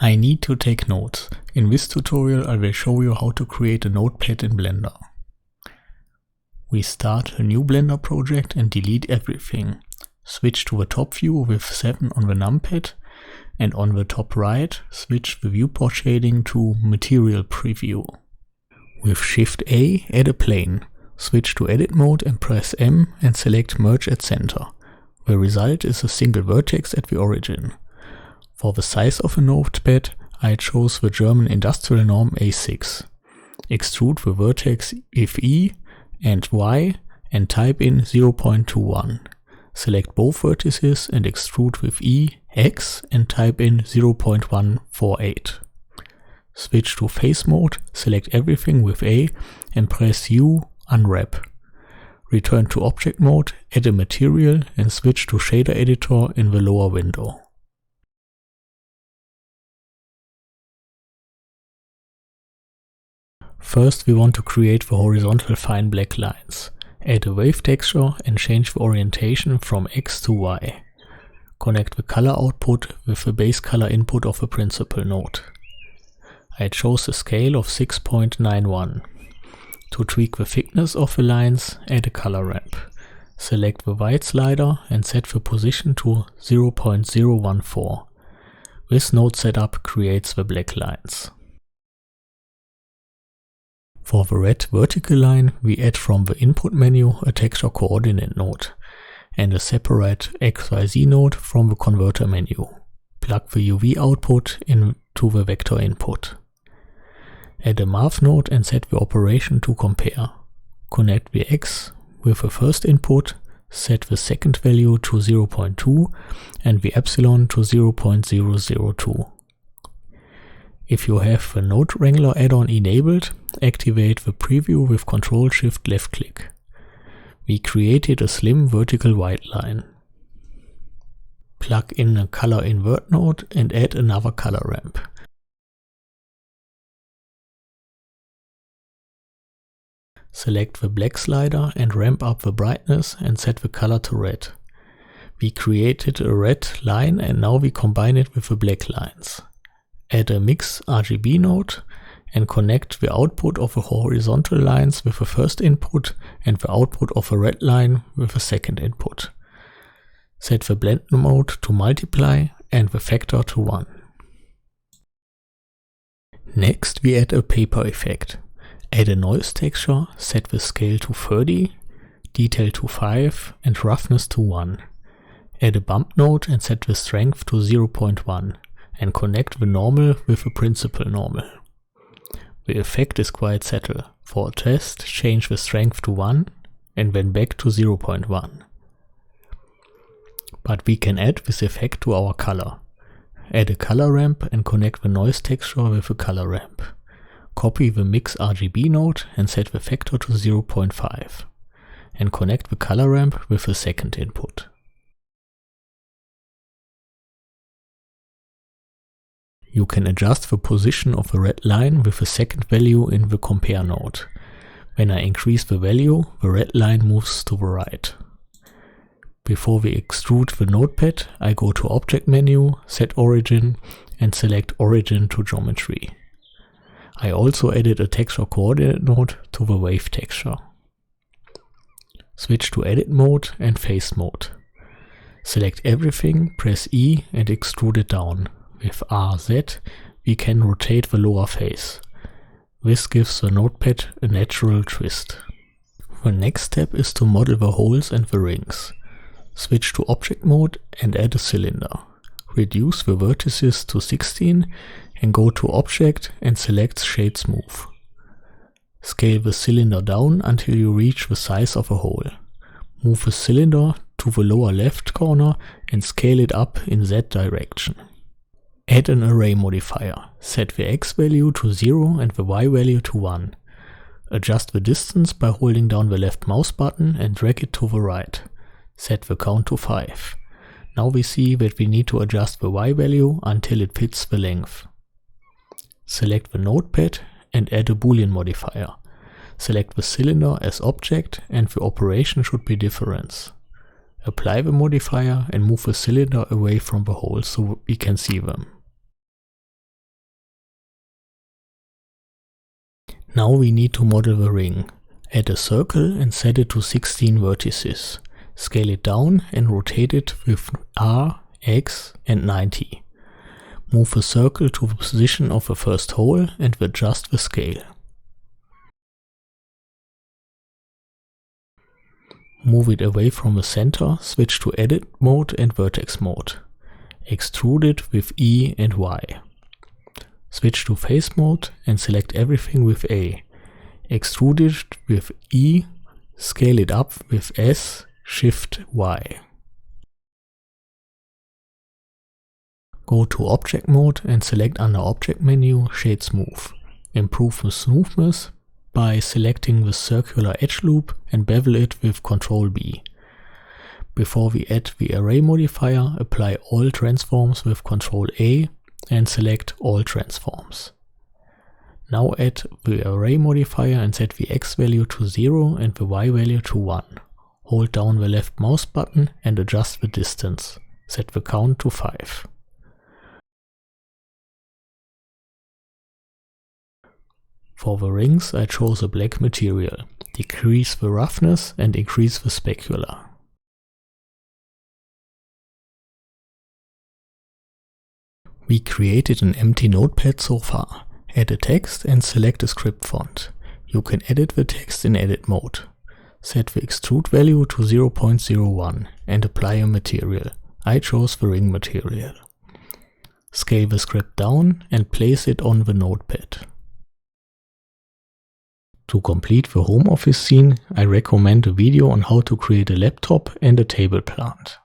I need to take notes. In this tutorial I will show you how to create a notepad in Blender. We start a new Blender project and delete everything. Switch to the top view with 7 on the numpad, and on the top right switch the viewport shading to Material Preview. With Shift A add a plane. Switch to edit mode and press M and select Merge at Center. The result is a single vertex at the origin. For the size of a notepad, I chose the German industrial norm A6. Extrude the vertex with E and Y and type in 0.21. Select both vertices and extrude with E, X and type in 0.148. Switch to face mode, select everything with A and press U, unwrap. Return to object mode, add a material and switch to shader editor in the lower window. First we want to create the horizontal fine black lines. Add a wave texture and change the orientation from X to Y. Connect the color output with the base color input of the principal node. I chose a scale of 6.91. To tweak the thickness of the lines, add a color ramp. Select the white slider and set the position to 0.014. This node setup creates the black lines. For the red vertical line, we add from the input menu a texture coordinate node and a separate XYZ node from the converter menu. Plug the UV output into the vector input. Add a math node and set the operation to compare. Connect the X with the first input, set the second value to 0.2 and the epsilon to 0.002. If you have the Node Wrangler add-on enabled, activate the preview with Ctrl-Shift left click. We created a slim vertical white line. Plug in a color invert node and add another color ramp. Select the black slider and ramp up the brightness and set the color to red. We created a red line and now we combine it with the black lines. Add a mix RGB node and connect the output of the horizontal lines with the first input and the output of the red line with the second input. Set the blend mode to multiply and the factor to 1. Next we add a paper effect. Add a noise texture, set the scale to 30, detail to 5 and roughness to 1. Add a bump node and set the strength to 0.1. and connect the normal with the principal normal. The effect is quite subtle. For a test, change the strength to 1 and then back to 0.1. But we can add this effect to our color. Add a color ramp and connect the noise texture with the color ramp. Copy the mix RGB node and set the factor to 0.5 and connect the color ramp with the second input. You can adjust the position of the red line with the second value in the compare node. When I increase the value, the red line moves to the right. Before we extrude the notepad, I go to Object menu, Set Origin and select Origin to Geometry. I also added a texture coordinate node to the wave texture. Switch to Edit mode and Face mode. Select everything, press E and extrude it down. With RZ, we can rotate the lower face. This gives the notepad a natural twist. The next step is to model the holes and the rings. Switch to Object mode and add a cylinder. Reduce the vertices to 16 and go to Object and select Shade Smooth. Scale the cylinder down until you reach the size of a hole. Move the cylinder to the lower left corner and scale it up in Z direction. Add an array modifier. Set the X value to 0 and the Y value to 1. Adjust the distance by holding down the left mouse button and drag it to the right. Set the count to 5. Now we see that we need to adjust the Y value until it fits the length. Select the notepad and add a Boolean modifier. Select the cylinder as object and the operation should be difference. Apply the modifier and move the cylinder away from the holes so we can see them. Now we need to model the ring. Add a circle and set it to 16 vertices. Scale it down and rotate it with R, X and 90. Move the circle to the position of the first hole and adjust the scale. Move it away from the center, switch to edit mode and vertex mode. Extrude it with E and Y. Switch to face mode and select everything with A. Extrude it with E, scale it up with S, Shift Y. Go to Object Mode and select under Object menu Shade Smooth. Improve the smoothness by selecting the circular edge loop and bevel it with Ctrl B. Before we add the array modifier, apply all transforms with Ctrl A and select all transforms. Now add the array modifier and set the X value to 0 and the Y value to 1. Hold down the left mouse button and adjust the distance. Set the count to 5. For the rings I chose a black material. Decrease the roughness and increase the specular. We created an empty notepad so far. Add a text and select a script font. You can edit the text in edit mode. Set the extrude value to 0.01 and apply a material. I chose the ring material. Scale the script down and place it on the notepad. To complete the home office scene, I recommend a video on how to create a laptop and a table plant.